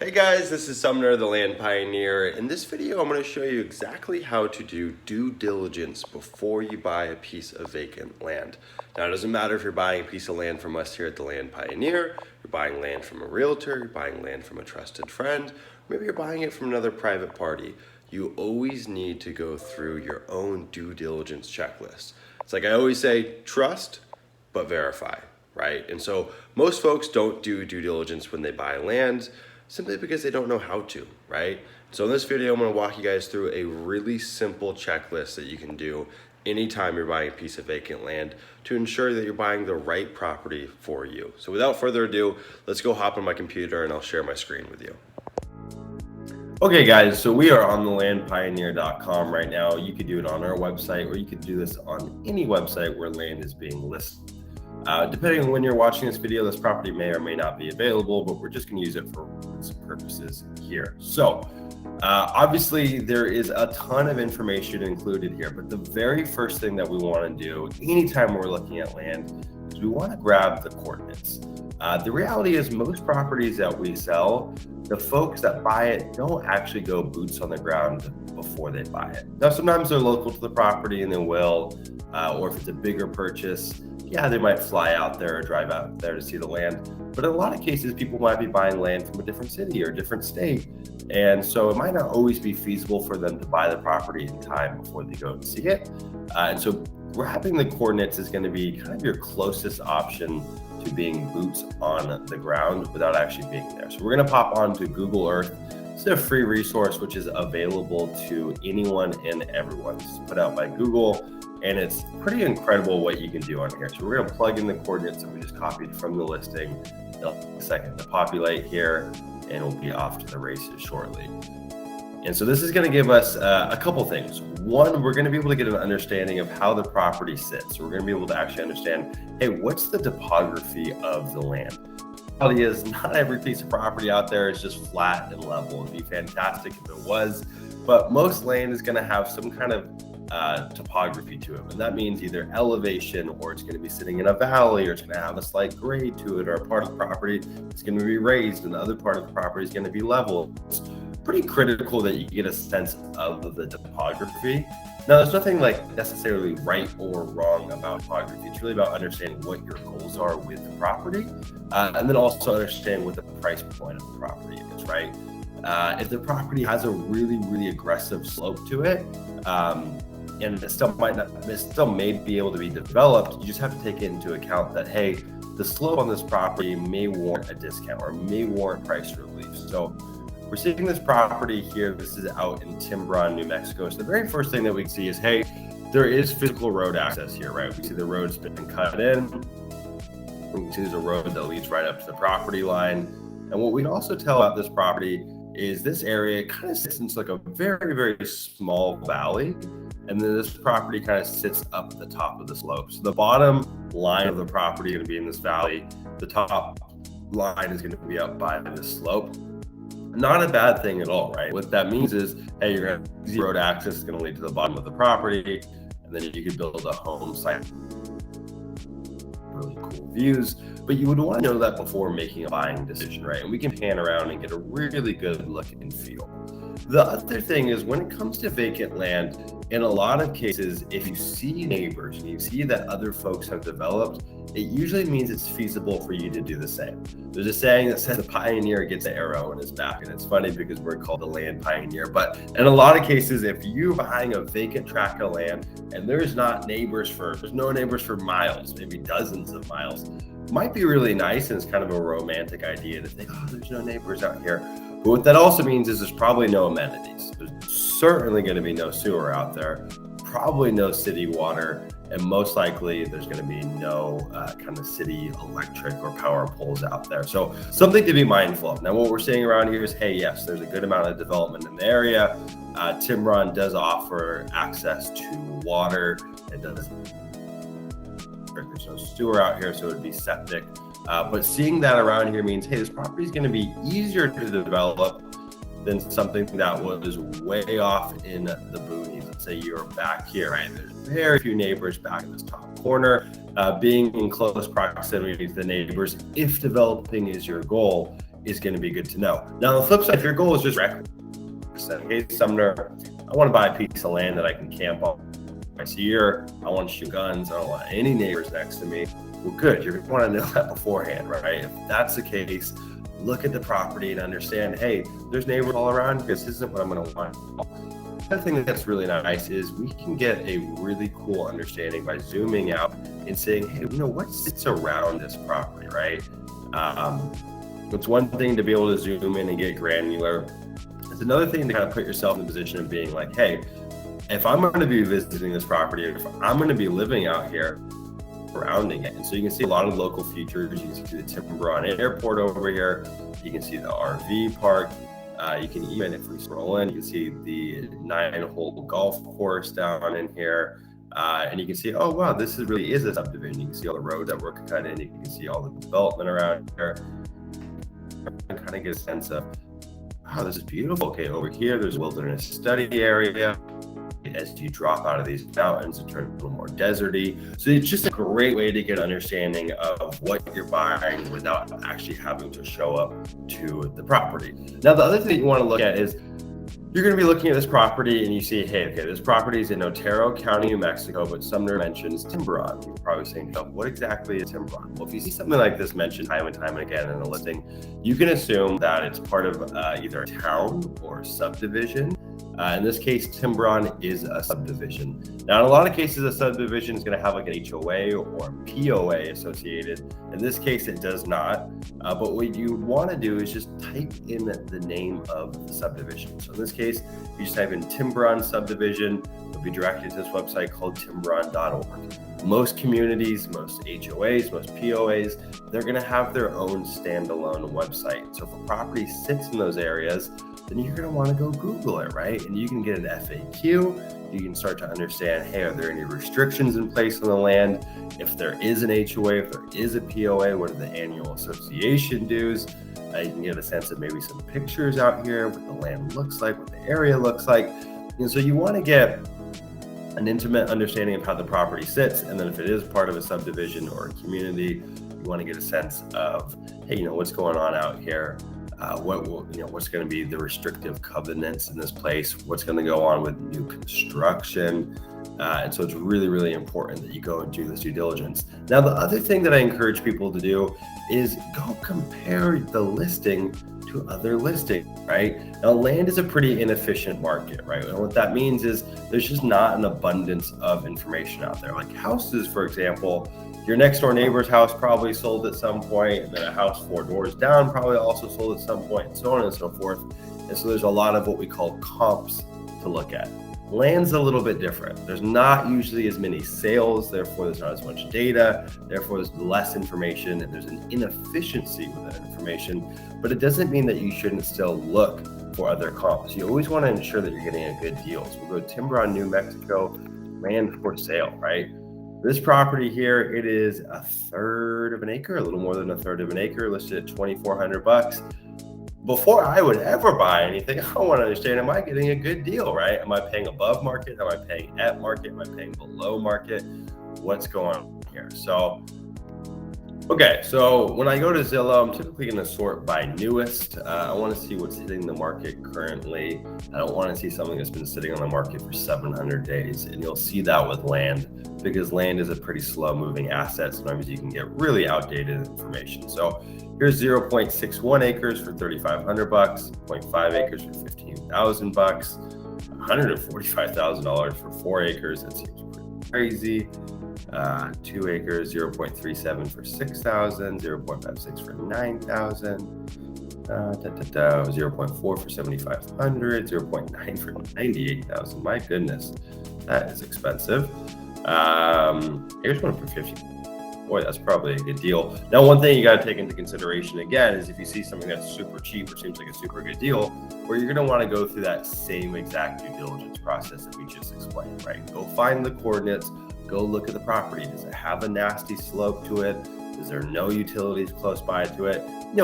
Hey guys, this is Sumner, the Land Pioneer. In this video, I'm going to show you exactly how to do due diligence before you buy a piece of vacant land. Now, it doesn't matter if you're buying a piece of land from us here at the Land Pioneer, you're buying land from a realtor, you're buying land from a trusted friend, maybe you're buying it from another private party. You always need to go through your own due diligence checklist. It's like I always say, trust, but verify, right? And so most folks don't do due diligence when they buy land, simply because they don't know how to, right? So in this video, I'm gonna walk you guys through a really simple checklist that you can do anytime you're buying a piece of vacant land to ensure that you're buying the right property for you. So without further ado, let's go hop on my computer and I'll share my screen with you. Okay guys, so we are on the landpioneer.com right now. You could do it on our website or you could do this on any website where land is being listed. Depending on when you're watching this video, this property may or may not be available, but we're just going to use it for purposes here. So obviously there is a ton of information included here, but the very first thing that we want to do anytime we're looking at land is we want to grab the coordinates. The reality is most properties that we sell, the folks that buy it don't actually go boots on the ground before they buy it. Now, sometimes they're local to the property and they will, or if it's a bigger purchase, yeah, they might fly out there or drive out there to see the land. But in a lot of cases, people might be buying land from a different city or a different state. And so it might not always be feasible for them to buy the property in time before they go and see it. And so grabbing the coordinates is going to be kind of your closest option to being boots on the ground without actually being there. So we're going to pop on to Google Earth. It's a free resource which is available to anyone and everyone. It's put out by Google. And it's pretty incredible what you can do on here. So we're going to plug in the coordinates that we just copied from the listing. It'll take a second to populate here, and we'll be off to the races shortly. And so this is going to give us a couple things. One, we're going to be able to get an understanding of how the property sits. So we're going to be able to actually understand, hey, what's the topography of the land? The reality is not every piece of property out there is just flat and level. It'd be fantastic if it was, but most land is going to have some kind of topography to it, and that means either elevation, or it's going to be sitting in a valley, or it's going to have a slight grade to it, or a part of the property is going to be raised and the other part of the property is going to be level. It's pretty critical that you get a sense of the topography. Now, there's nothing like necessarily right or wrong about topography. It's really about understanding what your goals are with the property, and then also understand what the price point of the property is, right? If the property has a really aggressive slope to it, and it still may be able to be developed, you just have to take it into account that, hey, the slope on this property may warrant a discount or may warrant price relief. So we're seeing this property here. This is out in Timbron, New Mexico. So the very first thing that we can see is, hey, there is physical road access here, right? We see the road's been cut in. We can see there's a road that leads right up to the property line. And what we can also tell about this property is this area kind of sits into like a very small valley. And then this property kind of sits up at the top of the slope. So the bottom line of the property is going to be in this valley. The top line is going to be up by this slope. Not a bad thing at all, right? What that means is, hey, you're going to have easy road access. It's going to lead to the bottom of the property. And then you could build a home site. Really cool views. But you would want to know that before making a buying decision, right? And we can pan around and get a really good look and feel. The other thing is, when it comes to vacant land, in a lot of cases, if you see neighbors and you see that other folks have developed, it usually means it's feasible for you to do the same. There's a saying that says the pioneer gets an arrow in his back, and it's funny because we're called the Land Pioneer. But in a lot of cases, if you're buying a vacant tract of land and there's no neighbors for miles, maybe dozens of miles, it might be really nice, and it's kind of a romantic idea to think, oh, there's no neighbors out here. But what that also means is there's probably no amenities. There's certainly going to be no sewer out there, probably no city water, and most likely there's going to be no kind of city electric or power poles out there. So something to be mindful of. Now, what we're seeing around here is, hey, yes, there's a good amount of development in the area. Timbron does offer access to water. There's no sewer out here, so it would be septic. But seeing that around here means, hey, this property is going to be easier to develop than something that was way off in the boonies. Let's say you're back here, right? There's very few neighbors back in this top corner. Being in close proximity to the neighbors, if developing is your goal, is going to be good to know. Now, on the flip side, if your goal is just hey, Sumner, I want to buy a piece of land that I can camp on twice a year. I want to shoot guns. I don't want any neighbors next to me. Well, good. You're going to want to know that beforehand, right? If that's the case, look at the property and understand, hey, there's neighbors all around because this isn't what I'm going to want. Another thing that's really nice is we can get a really cool understanding by zooming out and saying, hey, what sits around this property, right? It's one thing to be able to zoom in and get granular. It's another thing to kind of put yourself in the position of being like, hey, if I'm going to be visiting this property, if I'm going to be living out here, surrounding it. And so you can see a lot of local features. You can see the Tiburon Airport over here. You can see the RV park. You can even, if we scroll in, you can see the 9-hole golf course down in here. And you can see, oh, wow, this really is a subdivision. You can see all the road that we're cut in. You can see all the development around here. And kind of get a sense of, wow, this is beautiful. Okay, over here, there's a wilderness study area. As you drop out of these mountains, it turns a little more deserty. So it's just a great way to get an understanding of what you're buying without actually having to show up to the property. Now, the other thing you want to look at is you're going to be looking at this property and you see, hey, okay, this property is in Otero County, New Mexico, but Sumner mentions Tiburon. You're probably saying, oh, what exactly is Tiburon? Well, if you see something like this mentioned time and time again in a listing, you can assume that it's part of either a town or a subdivision. In this case, Tiburon is a subdivision. Now, in a lot of cases, a subdivision is going to have like an HOA or a POA associated. In this case, it does not. But what you want to do is just type in the name of the subdivision. So in this case, you just type in Tiburon subdivision. You'll be directed to this website called tiburon.org. Most communities, most HOAs, most POAs, they're going to have their own standalone website. So if a property sits in those areas, then you're going to want to go Google it, right? And you can get an FAQ. You can start to understand, hey, are there any restrictions in place on the land? If there is an HOA, if there is a POA, what are the annual association dues? You can get a sense of maybe some pictures out here, what the land looks like, what the area looks like. And so you want to get an intimate understanding of how the property sits. And then if it is part of a subdivision or a community, you want to get a sense of, hey, what's going on out here? What's going to be the restrictive covenants in this place? What's going to go on with new construction? And so it's really, really important that you go and do this due diligence. Now, the other thing that I encourage people to do is go compare the listing to other listings, right? Now, land is a pretty inefficient market, right? And what that means is there's just not an abundance of information out there. Like houses, for example, your next door neighbor's house probably sold at some point, and then a house 4 doors down probably also sold at some point, and so on and so forth. And so there's a lot of what we call comps to look at. Land's a little bit different. There's not usually as many sales, therefore there's not as much data, therefore there's less information, and there's an inefficiency with that information. But it doesn't mean that you shouldn't still look for other comps. You always want to ensure that you're getting a good deal. So we'll go Tiburon, New Mexico, land for sale, right? This property here, it is 1/3 of an acre, a little more than 1/3 of an acre, listed at $2,400. Before I would ever buy anything, I want to understand, am I getting a good deal, right? Am I paying above market? Am I paying at market? Am I paying below market? What's going on here? So when I go to Zillow, I'm typically going to sort by newest. I want to see what's hitting the market currently. I don't want to see something that's been sitting on the market for 700 days. And you'll see that with land, because land is a pretty slow moving asset. Sometimes you can get really outdated information. So here's 0.61 acres for $3,500, 0.5 acres for $15,000, $145,000 for 4 acres. That seems pretty crazy. 2 acres, 0.37 for $6,000, 0.56 for $9,000, 0.4 for $7,500, 0.9 for $98,000. My goodness, that is expensive. Here's one for $50. Boy, that's probably a good deal. Now, one thing you got to take into consideration again is if you see something that's super cheap or seems like a super good deal, where you're going to want to go through that same exact due diligence process that we just explained, right? Go find the coordinates. Go look at the property. Does it have a nasty slope to it? Is there no utilities close by to it?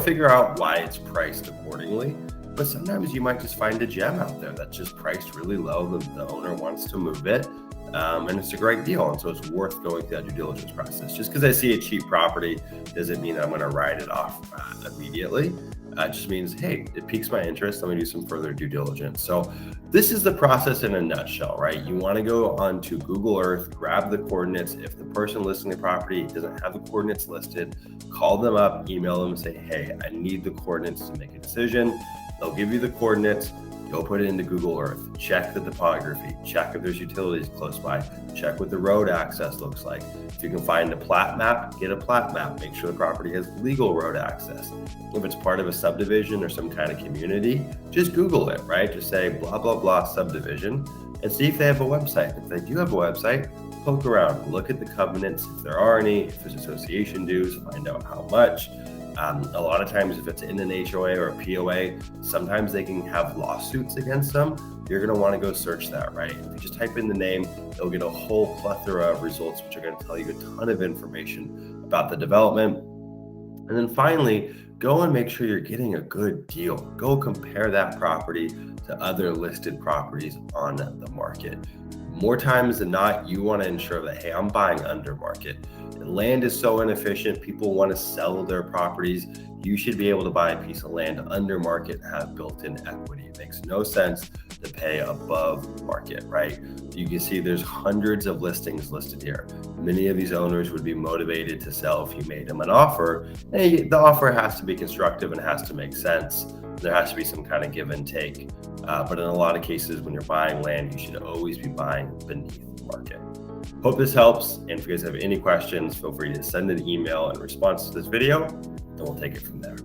Figure out why it's priced accordingly. But sometimes you might just find a gem out there that's just priced really low. The owner wants to move it, and it's a great deal. And so it's worth going through that due diligence process. Just because I see a cheap property doesn't mean that I'm going to write it off immediately. It just means, hey, it piques my interest. Let me do some further due diligence. So this is the process in a nutshell, right? You want to go onto Google Earth, grab the coordinates. If the person listing the property doesn't have the coordinates listed, call them up, email them, and say, hey, I need the coordinates to make a decision. They'll give you the coordinates. Go put it into Google Earth, check the topography, check if there's utilities close by, check what the road access looks like. If you can find a plat map, get a plat map. Make sure the property has legal road access. If it's part of a subdivision or some kind of community, just Google it, right? Just say blah, blah, blah subdivision and see if they have a website. If they do have a website, poke around, look at the covenants, if there are any, if there's association dues, find out how much. A lot of times if it's in an HOA or a POA, sometimes they can have lawsuits against them. You're going to want to go search that, right? If you just type in the name, you'll get a whole plethora of results, which are going to tell you a ton of information about the development. And then finally, go and make sure you're getting a good deal. Go compare that property to other listed properties on the market. More times than not, you want to ensure that, hey, I'm buying under market. Land is so inefficient. People want to sell their properties. You should be able to buy a piece of land under market and have built-in equity. It makes no sense to pay above market, right? You can see there's hundreds of listings listed here. Many of these owners would be motivated to sell if you made them an offer. And the offer has to be constructive and has to make sense. There has to be some kind of give and take. But in a lot of cases, when you're buying land, you should always be buying beneath market. Hope this helps. And if you guys have any questions, feel free to send an email in response to this video, and we'll take it from there.